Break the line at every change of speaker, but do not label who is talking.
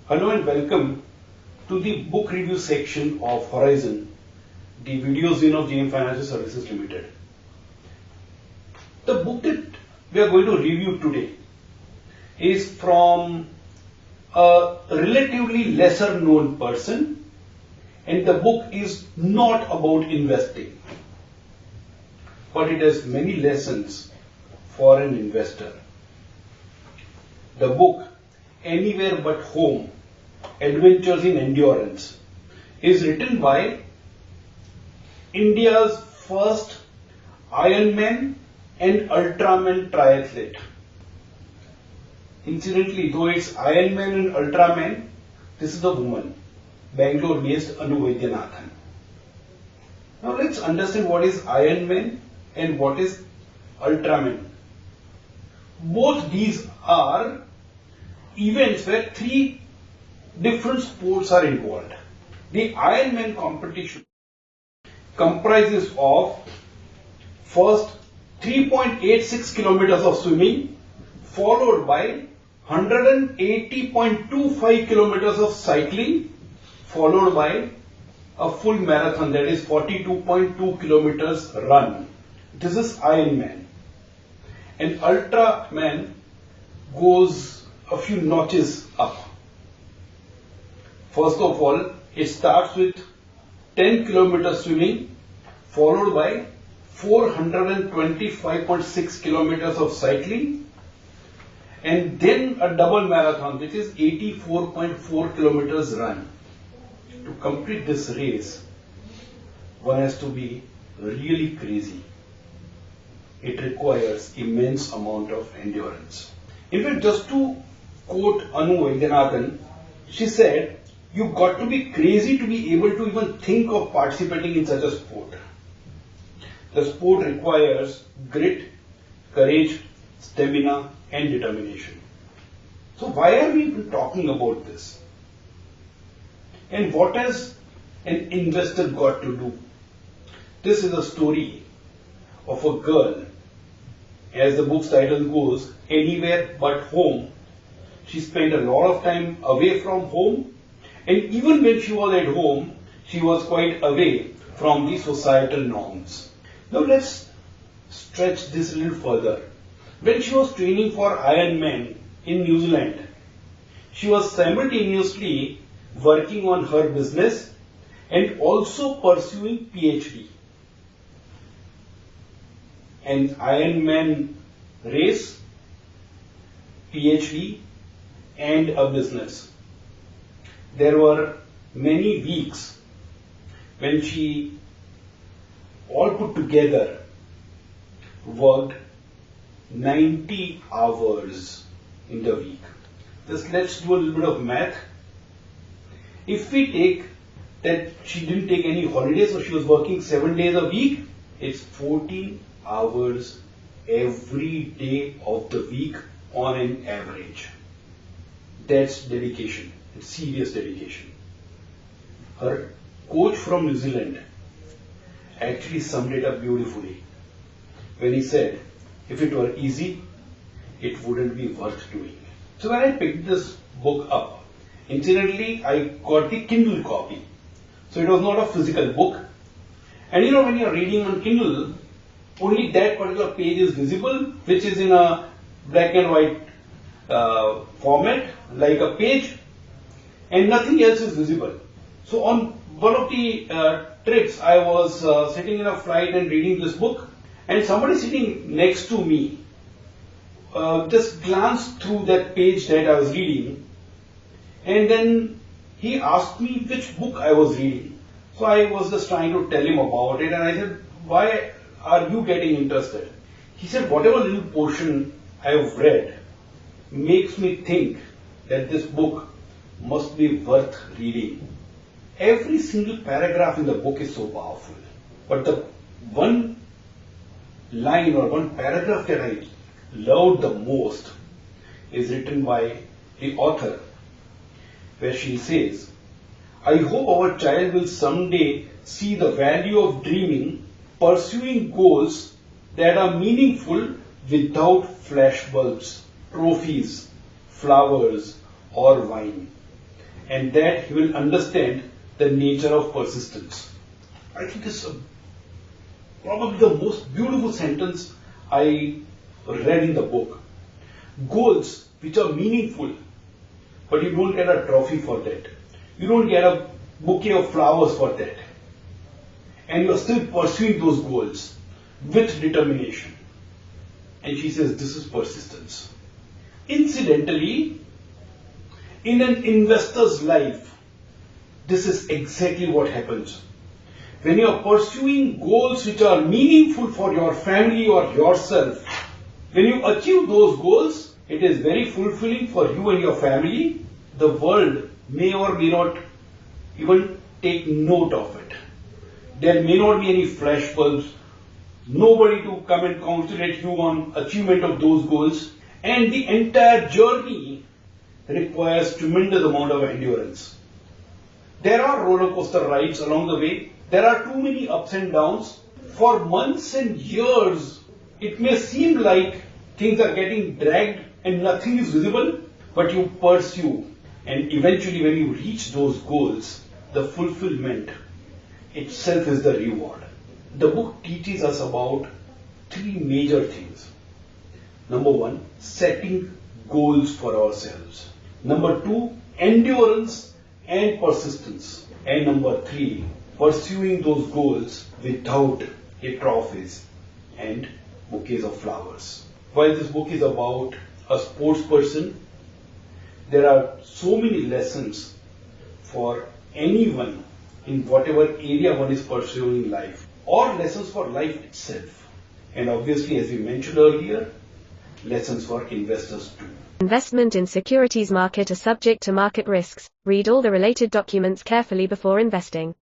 Hello and welcome to the book review section of Horizon, the Videozine of JM Financial Services Limited. The book that we are going to review today is from a relatively lesser known person, and the book is not about investing, but it has many lessons for an investor. The book, Anywhere But Home, Adventures in Endurance, is written by India's first Ironman and Ultraman triathlete. Incidentally, though it's Ironman and Ultraman, this is a woman, Bangalore-based Anu Vaidyanathan. Now let's understand what is Ironman and what is Ultraman. Both these are events where three different sports are involved. The Ironman competition comprises of first 3.86 kilometers of swimming, followed by 180.25 kilometers of cycling, followed by a full marathon, that is 42.2 kilometers run. This is Ironman. And Ultraman goes a few notches up. First of all, it starts with 10 kilometers swimming, followed by 425.6 kilometers of cycling, and then a double marathon, which is 84.4 kilometers run. To complete this race, one has to be really crazy. It requires immense amount of endurance. In fact, just to quote Anu Vaidyanathan, she said, "You've got to be crazy to be able to even think of participating in such a sport. The sport requires grit, courage, stamina, and determination." So why are we even talking about this? And what has an investor got to do? This is a story of a girl, as the book's title goes, Anywhere But Home. She spent a lot of time away from home, and even when she was at home, she was quite away from the societal norms. Now let's stretch this a little further. When she was training for Ironman in New Zealand, she was simultaneously working on her business and also pursuing PhD. An Ironman race, PhD, and a business. There were many weeks when she, all put together, worked 90 hours in the week. Just let's do a little bit of math. If we take that she didn't take any holidays, so she was working 7 days a week, it's 14 hours every day of the week on an average. That's dedication. It's serious dedication. Her coach from New Zealand actually summed it up beautifully when he said, if it were easy, it wouldn't be worth doing. So when I picked this book up, incidentally, I got the Kindle copy. So it was not a physical book. And you know, when you're reading on Kindle, only that particular page is visible, which is in a black and white format, like a page, and nothing else is visible. So on one of the trips, I was sitting in a flight and reading this book, and somebody sitting next to me just glanced through that page that I was reading, and then he asked me which book I was reading. So I was just trying to tell him about it, and I said, "Why are you getting interested?" He said, "Whatever little portion I have read makes me think that this book must be worth reading." Every single paragraph in the book is so powerful. But the one line or one paragraph that I loved the most is written by the author, where she says, "I hope our child will someday see the value of dreaming, pursuing goals that are meaningful without flashbulbs, trophies, flowers, or wine. and that he will understand the nature of persistence. I think this is probably the most beautiful sentence I read in the book. Goals which are meaningful, but you don't get a trophy for that. You don't get a bouquet of flowers for that. And you are still pursuing those goals with determination. And she says this is persistence. Incidentally, in an investor's life, this is exactly what happens. When you are pursuing goals which are meaningful for your family or yourself, when you achieve those goals, it is very fulfilling for you and your family. The world may or may not even take note of it. There may not be any flash bulbs, nobody to come and congratulate you on achievement of those goals, and the entire journey requires tremendous amount of endurance. There are roller coaster rides along the way. There are too many ups and downs. For months and years, it may seem like things are getting dragged and nothing is visible, but you pursue, and eventually when you reach those goals, the fulfillment itself is the reward. The book teaches us about three major things. Number one, setting goals for ourselves. Number two, endurance and persistence. And number three, pursuing those goals without trophies and bouquets of flowers. While this book is about a sports person, there are so many lessons for anyone in whatever area one is pursuing in life, or lessons for life itself. And obviously, as we mentioned earlier, lessons for investors too.
Investment in securities market are subject to market risks. Read all the related documents carefully before investing.